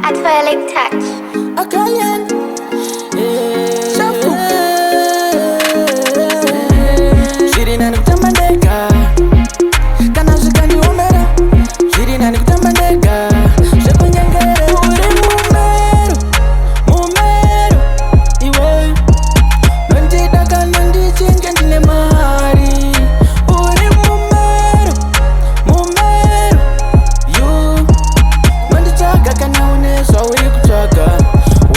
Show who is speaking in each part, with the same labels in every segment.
Speaker 1: at Violent Touch.
Speaker 2: Akayan, Shafu, Shirina Nuktamandeka, Kanazukandi Omera, Shirina Nuktamandeka, Shakunyangere, Ure Mumero, Mumero, Iwe, Nondi Daka, Nondi Chinkandine Mari, Ure Mumero, Mumero, You, Nondi Chaka Kanaune, so we could chaka.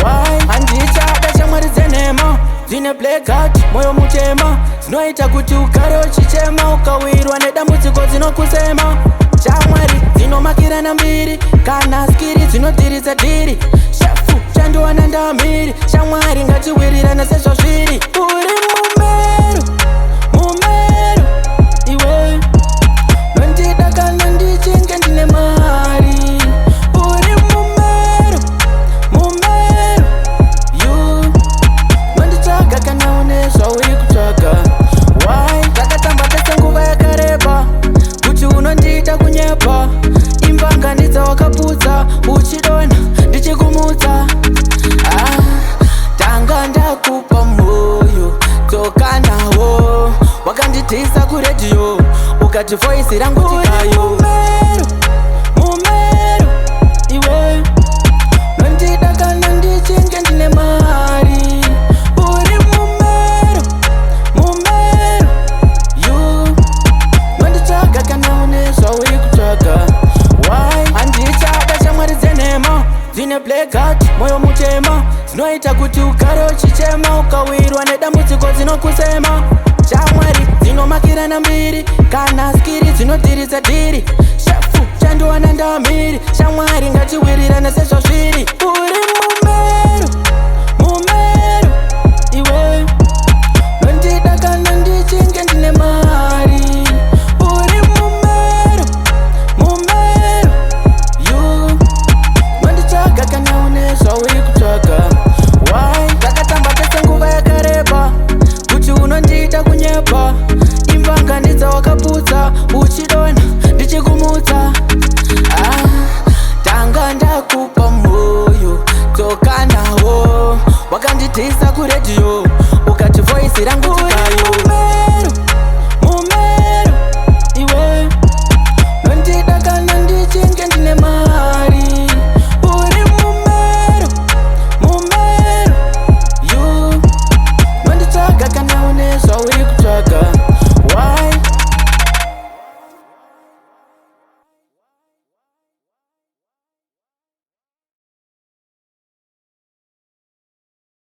Speaker 2: Why? Andichada shamwari zenema zine blackout moyo mutema zinoita kuti ugare uchichema ukawirwa nedambudziko zinokusema shamwari dzinomakirana mbiri kana skiri dzinodirisa dhiri shafu chandiwana ndamiri shamwari ngatiwirirana sezvo zviri uri mumero mumero iwe nondida kana ndichinge ndine mari uri mumero mumero you nonditsvaga kana une zvauri kutsvaga wai takatamba tese nguva yakareba kuti unondiita kunyepa imbanganidza wakaputsa uchidonha ndichikumutsa tanga ndakupa moyo dzoka nawo wakandidhisa kuredhiyo ukati voisi rangu tikayo mumero iwe nondida kana ndichinge ndine mari uri mumero mumero you nonditsvaga kana une zvauri kutsvaga wai handichada shamwari dzenhema dzine blackout moyo mutema dzinoita kuti ugare uchichema ukawirwa nedambudziko dzinokusema shamwari dzinomakirana mbiri kana skiri dzinodirisa dhiri shafu chandiwana ndamiri shamwari ngatiwirirana sezvo zviri